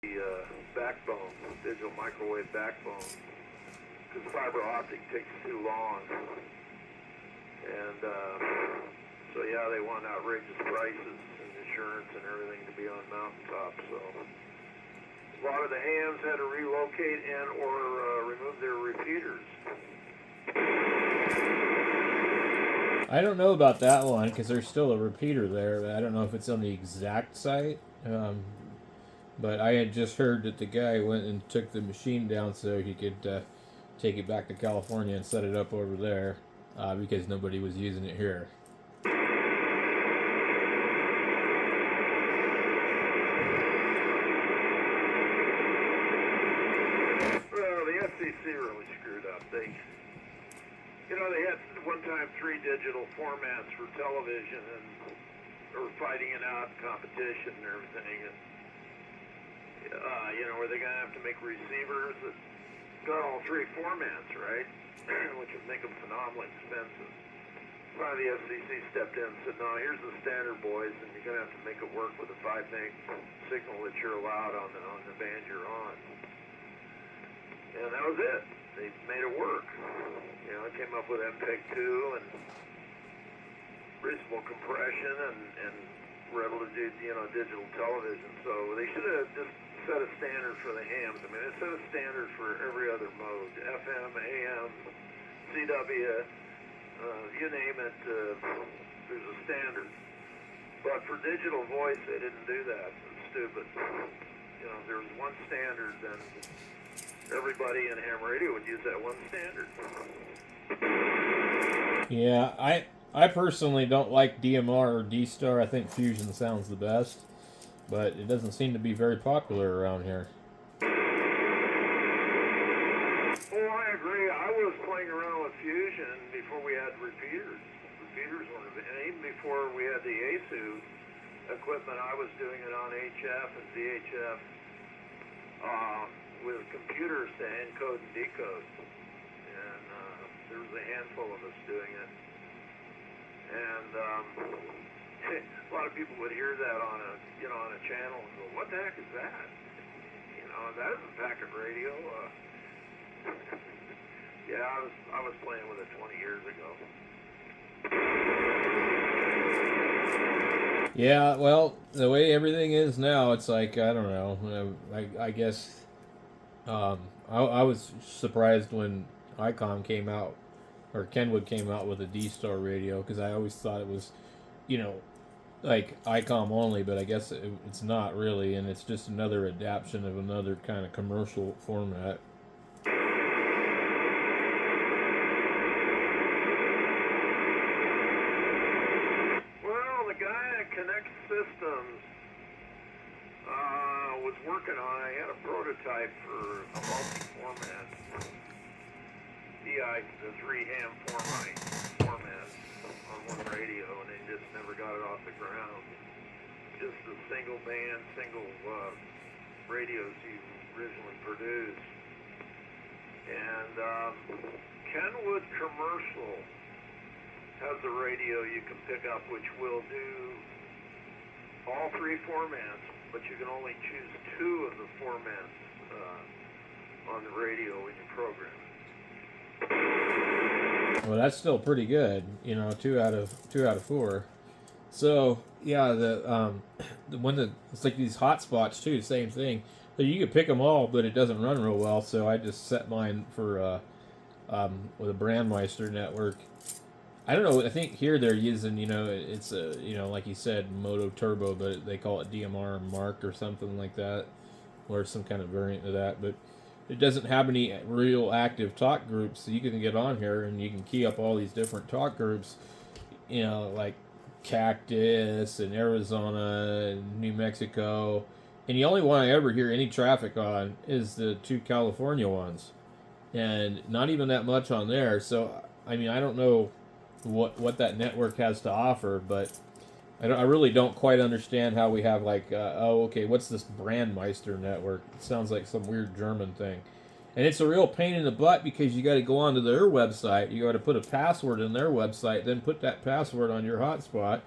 the backbone, digital microwave backbone, because fiber optic takes too long. And so yeah, they want outrageous prices and insurance and everything to be on mountaintop. So a lot of the hams had to relocate and or remove their repeaters. I don't know about that one because there's still a repeater there. I don't know if it's on the exact site. But I had just heard that the guy went and took the machine down so he could take it back to California and set it up over there because nobody was using it here. Well, the FCC really screwed up. They had one time 3 digital formats for television, and they were fighting it out in competition and everything. And, were they going to have to make receivers that got all 3 formats, right? Which would make them phenomenally expensive. Finally, the FCC stepped in and said, no, here's the standard, boys, and you're going to have to make it work with a 5 meg signal that you're allowed on the band you're on. And that was it. They made it work. They came up with MPEG-2 and reasonable compression and were able to do, digital television. So they should have just set a standard for the hams. I mean, they set a standard for every other mode, FM, AM, CW, you name it, there's a standard. But for digital voice, they didn't do that. It's stupid. If there was one standard, then everybody in ham radio would use that one standard. Yeah, I personally don't like DMR or D-Star. I think Fusion sounds the best, but it doesn't seem to be very popular around here. Oh, I agree. I was playing around with Fusion before we had repeaters. Repeaters weren't, and even before we had the ASU equipment, I was doing it on HF and VHF with computers to encode and decode. And there was a handful of us doing it. And a lot of people would hear that on a channel and go, "What the heck is that? That isn't packet radio." Yeah, I was playing with it 20 years ago. Yeah, well, the way everything is now, it's like I don't know. I guess I was surprised when ICOM came out, or Kenwood came out with a D-Star radio, because I always thought it was, like ICOM only, but I guess it's not really, and it's just another adaptation of another kind of commercial format. Well, the guy at Connect Systems was working on, he had a prototype for a multi-format. The 3 ham formats on one radio, and they just never got it off the ground. Just the single band, single radios he originally produced. And Kenwood Commercial has a radio you can pick up which will do all 3 formats, but you can only choose 2 of the formats on the radio when you program it. Well, that's still pretty good, 2 out of 4. So yeah, the one it's like these hotspots too, same thing. So you could pick them all, but it doesn't run real well. So I just set mine for with a Brandmeister network. I don't know. I think here they're using, it's a, like you said, Moto Turbo, but they call it DMR Mark or something like that, or some kind of variant of that. But it doesn't have any real active talk groups, so you can get on here and you can key up all these different talk groups, like Cactus and Arizona and New Mexico. And the only one I ever hear any traffic on is the 2 California ones, and not even that much on there. So I mean, I don't know what that network has to offer, but I really don't quite understand how we have what's this Brandmeister network? It sounds like some weird German thing. And it's a real pain in the butt because you got to go onto their website. You got to put a password in their website, then put that password on your hotspot,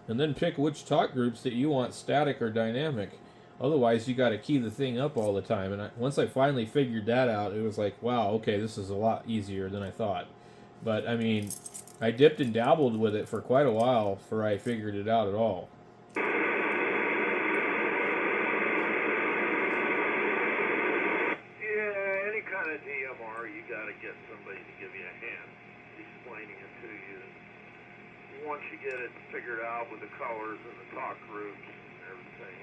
and then pick which talk groups that you want, static or dynamic. Otherwise, you got to key the thing up all the time. And once I finally figured that out, it was like, wow, okay, this is a lot easier than I thought. But I mean, I dipped and dabbled with it for quite a while before I figured it out at all. Yeah, any kind of DMR, you got to get somebody to give you a hand explaining it to you. Once you get it figured out with the colors and the talk groups and everything.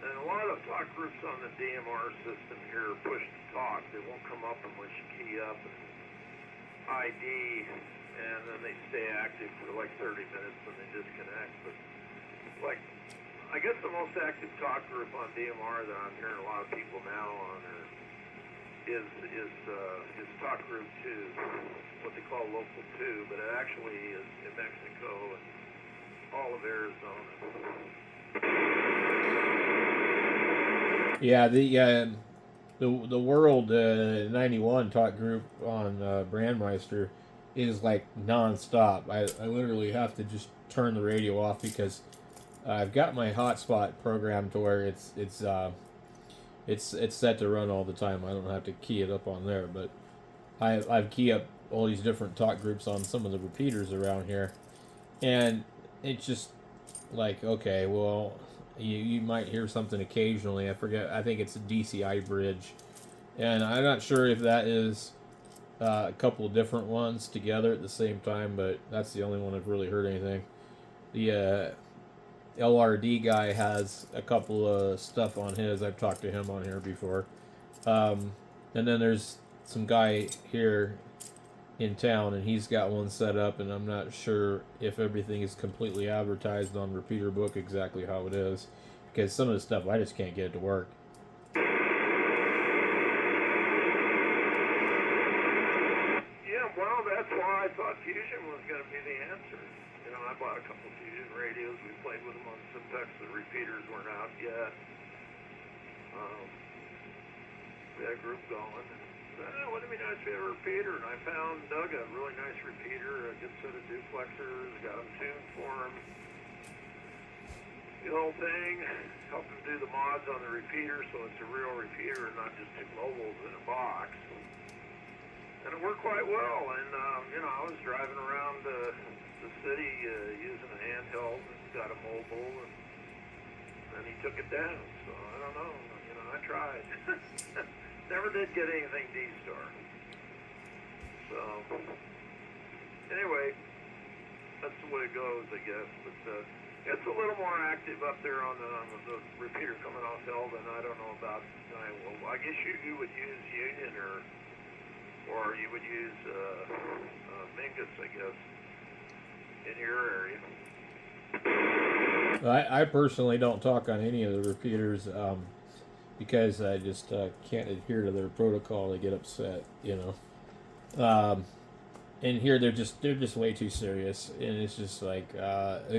And a lot of the talk groups on the DMR system here are push to talk. They won't come up unless you key up and ID, and then they stay active for like 30 minutes and they disconnect. But like, I guess the most active talk group on DMR that I'm hearing a lot of people now on is talk group 2, what they call local 2, but it actually is in Mexico and all of Arizona. Yeah, the World 91 talk group on Brandmeister is like nonstop. I literally have to just turn the radio off because I've got my hotspot programmed to where it's set to run all the time. I don't have to key it up on there, but I've keyed up all these different talk groups on some of the repeaters around here, and it's just like, okay, well, you might hear something occasionally. I forget. I think it's a DCI bridge, and I'm not sure if that is a couple of different ones together at the same time, but that's the only one I've really heard anything. The LRD guy has a couple of stuff on his. I've talked to him on here before. And then there's some guy here in town, and he's got one set up, and I'm not sure if everything is completely advertised on Repeater Book exactly how it is, because some of the stuff I just can't get it to work. Yeah, well, that's why I thought Fusion was going to be the answer. You know, I bought a couple of Fusion radios. We played with them on simplex. The repeaters weren't out yet. We had a group going. Wouldn't it be nice if we had a repeater? And I found Doug a really nice repeater, a good set of duplexers, got them tuned for him. The whole thing, helped him do the mods on the repeater so it's a real repeater and not just two mobiles in a box. And it worked quite well. And, you know, I was driving around the city using a handheld and got a mobile, and he took it down. So I don't know. You know, I tried. Never did get anything D-Star. So, anyway, that's the way it goes, I guess. But it's a little more active up there on the repeater coming off Eldon. I don't know about. I guess you would use Union or you would use Mingus, I guess, in your area. I personally don't talk on any of the repeaters. Because I just can't adhere to their protocol. They get upset, you know. And here they're just way too serious, and it's just like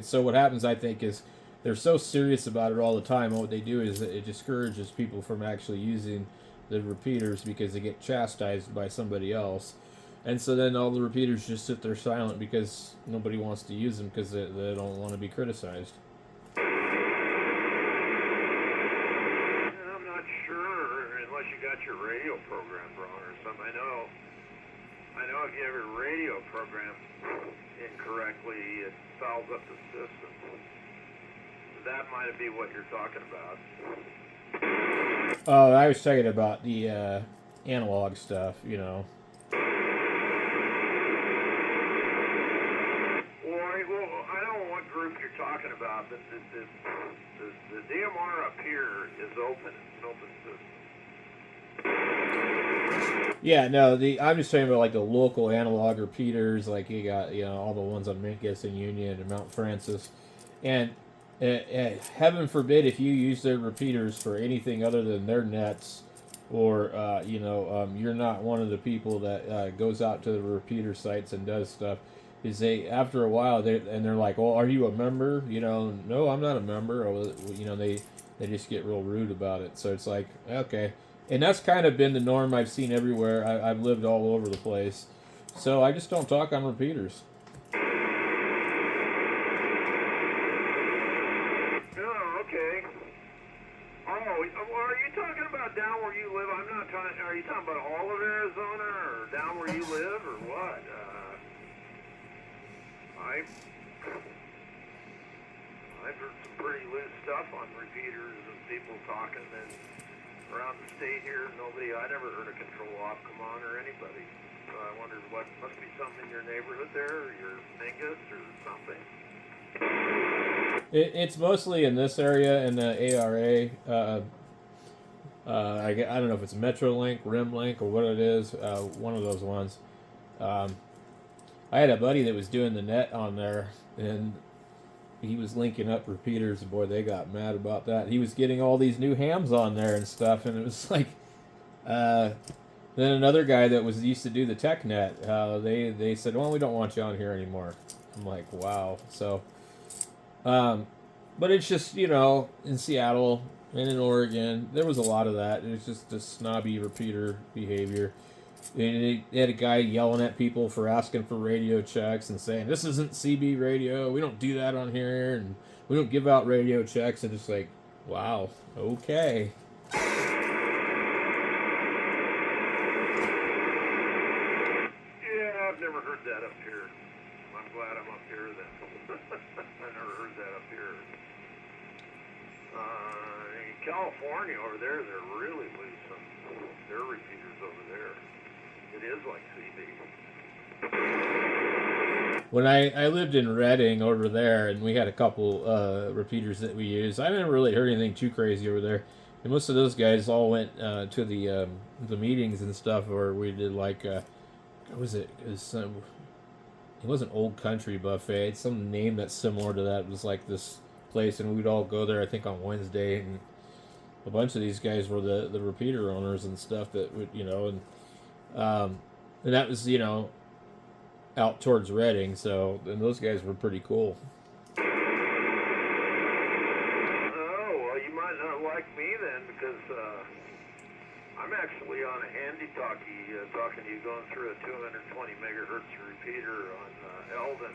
so. What happens, I think, is they're so serious about it all the time. And what they do is it discourages people from actually using the repeaters because they get chastised by somebody else, and so then all the repeaters just sit there silent because nobody wants to use them because they don't want to be criticized. Your radio program wrong or something. I know if you have your radio program incorrectly, it fouls up the system. That might be what you're talking about. Oh, I was talking about the analog stuff, you know. Well, I don't know what group you're talking about, but the DMR up here is open. It's an open system. Yeah, no, I'm just talking about like the local analog repeaters, like you got, you know, all the ones on Minkus and Union and Mount Francis, and heaven forbid if you use their repeaters for anything other than their nets, or you know, you're not one of the people that goes out to the repeater sites and does stuff. Is they after a while they're like, well, are you a member? You know, no, I'm not a member. Or, you know, they just get real rude about it. So it's like, okay. And that's kind of been the norm I've seen everywhere. I've lived all over the place. So I just don't talk on repeaters. Oh, okay. All down where you live, I'm not trying. Are you talking about all of Arizona, or down where you live, or what? I've heard some pretty loose stuff on repeaters and people talking, and around the state here, I never heard a control op come on or anybody. So I wondered what must be something in your neighborhood there, or your Mingus or something. It's mostly in this area in the ARA. I don't know if it's Metrolink, Rimlink, or what it is. One of those ones. I had a buddy that was doing the net on there, and he was linking up repeaters. Boy, they got mad about that. He was getting all these new hams on there and stuff, and it was like. Then another guy that was used to do the tech net, they said, "Well, we don't want you on here anymore." I'm like, wow. So, but it's just in Seattle and in Oregon, there was a lot of that. It was just the snobby repeater behavior. They had a guy yelling at people for asking for radio checks and saying, "This isn't CB radio. We don't do that on here, and we don't give out radio checks." And it's like, wow, okay. Yeah, I've never heard that up here. I'm glad I'm up here then. I never heard that up here. In California over there, they're really loose on their repeaters over there. It is like CB. When I lived in Redding over there, and we had a couple repeaters that we used, I never really heard anything too crazy over there. And most of those guys all went to the meetings and stuff where we did like what was it? It wasn't Old Country Buffet. It's some name that's similar to that. It was like this place, and we'd all go there. I think on Wednesday, and a bunch of these guys were the repeater owners and stuff that would and that was out towards Redding. So and those guys were pretty cool. Oh well, you might not like me then because. I'm actually on a handy-talkie talking to you going through a 220 megahertz repeater on Eldon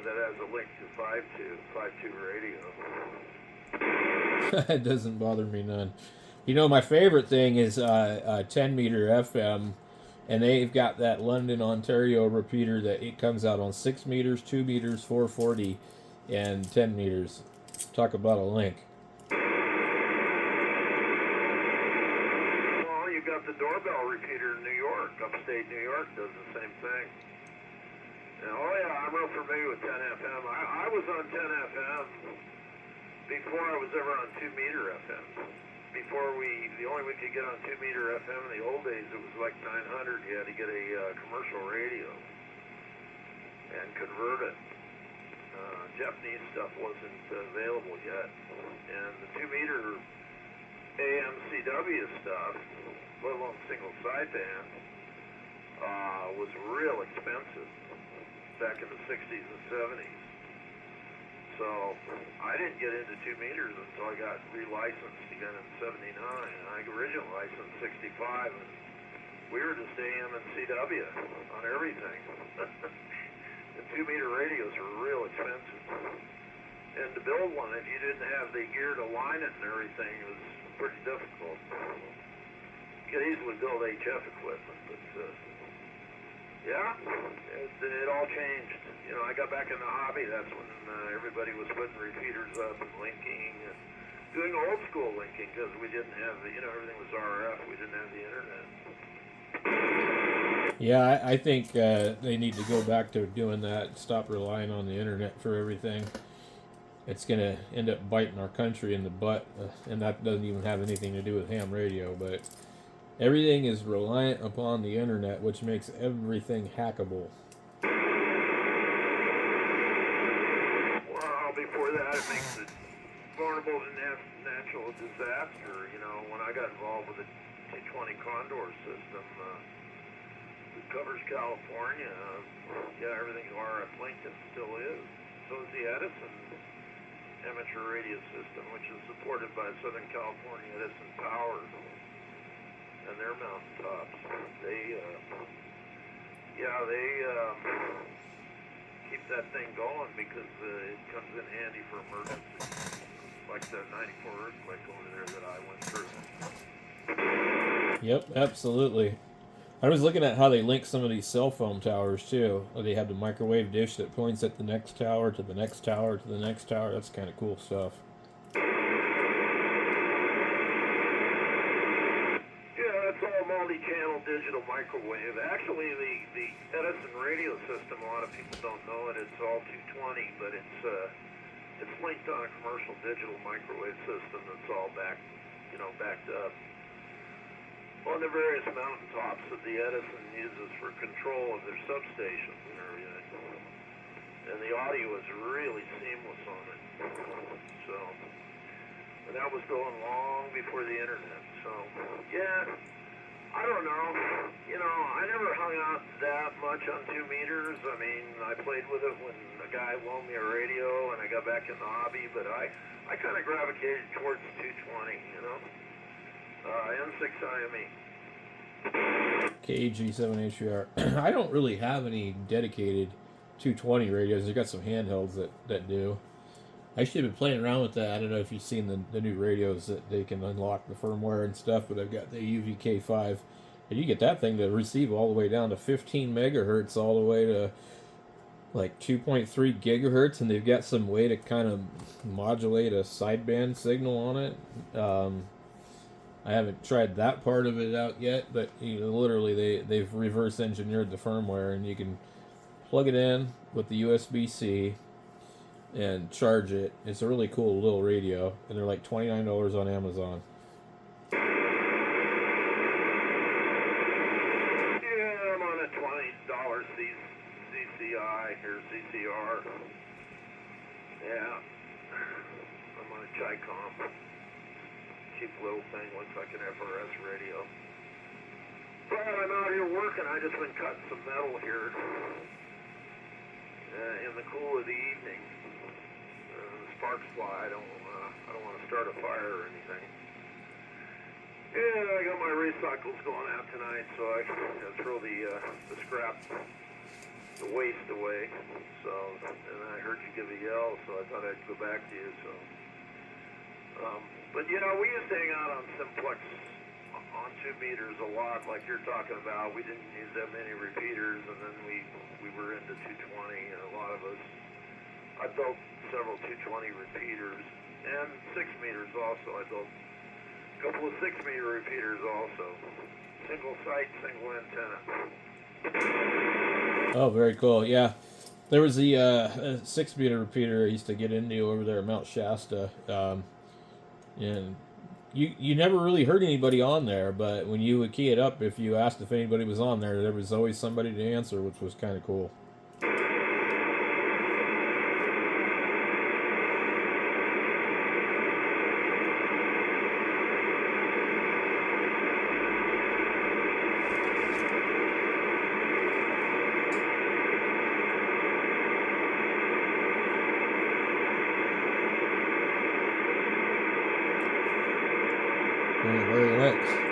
that has a link to 5.2 radio. It doesn't bother me none. My favorite thing is 10 meter FM, and they've got that London, Ontario repeater that it comes out on 6 meters, 2 meters, 440, and 10 meters. Talk about a link. The doorbell repeater in New York, upstate New York, does the same thing. And, oh yeah, I'm real familiar with 10 FM. I was on 10 FM before I was ever on 2 meter FM. The only we could get on 2 meter FM in the old days, it was like 900. You had to get a commercial radio and convert it. Japanese stuff wasn't available yet. And the 2 meter AM/CW stuff, let alone single sideband, was real expensive back in the 60s and 70s. So I didn't get into 2 meters until I got relicensed again in 79. I originally licensed 65, and we were just AM and CW on everything. The 2 meter radios are real expensive. And to build one, if you didn't have the gear to line it and everything, it was pretty difficult. You could easily build HF equipment, but yeah, it all changed. I got back in the hobby. That's when everybody was putting repeaters up and linking and doing old school linking because we didn't have everything was RF. We didn't have the internet. Yeah, I think they need to go back to doing that. Stop relying on the internet for everything. It's going to end up biting our country in the butt, and that doesn't even have anything to do with ham radio, but everything is reliant upon the internet, which makes everything hackable. Well, before that, it makes it vulnerable to natural disaster. When I got involved with the T20 Condor system, it covers California. Yeah, everything's RF linked, and still is. So is the Edison amateur radio system, which is supported by Southern California Edison Power and their mountaintops. They keep that thing going because it comes in handy for emergencies, like the 94 earthquake over there that I went through. Yep, absolutely. I was looking at how they link some of these cell phone towers too. They have the microwave dish that points at the next tower to the next tower to the next tower. That's kind of cool stuff. Yeah, that's all multi-channel digital microwave. Actually, the Edison radio system, a lot of people don't know it. It's all 220, but it's linked on a commercial digital microwave system that's all backed up on the various mountaintops that the Edison uses for control of their substations and everything. And the audio is really seamless on it. So, and that was going long before the internet. So, yeah, I don't know. I never hung out that much on 2 meters. I mean, I played with it when a guy loaned me a radio and I got back in the hobby, but I kind of gravitated towards 220, N6IME. KG7HR. I don't really have any dedicated 220 radios. I got some handhelds that do. I actually have been playing around with that. I don't know if you've seen the new radios that they can unlock the firmware and stuff, but I've got the UVK5. And you get that thing to receive all the way down to 15 megahertz, all the way to like 2.3 gigahertz, and they've got some way to kind of modulate a sideband signal on it. I haven't tried that part of it out yet, but literally they've reverse engineered the firmware, and you can plug it in with the USB-C and charge it. It's a really cool little radio, and they're like $29 on Amazon. Yeah, I'm on a $20 CCI or CCR. Yeah, I'm on a Chicom. Cheap little thing, looks like an FRS radio. But I'm out here working. I just been cutting some metal here in the cool of the evening. The sparks fly. I don't want to start a fire or anything. Yeah, I got my recycles going out tonight, so I throw the scrap, the waste away. So, and I heard you give a yell, so I thought I'd go back to you. So. But we used to hang out on simplex on 2 meters a lot, like you're talking about. We didn't use that many repeaters, and then we were into 220. A lot of us. I built several 220 repeaters and 6 meters also. I built a couple of 6 meter repeaters also. Single site, single antenna. Oh, very cool. Yeah, there was the 6 meter repeater I used to get into over there at Mount Shasta. And you never really heard anybody on there, but when you would key it up, if you asked if anybody was on there, there was always somebody to answer, which was kind of cool. Where it went.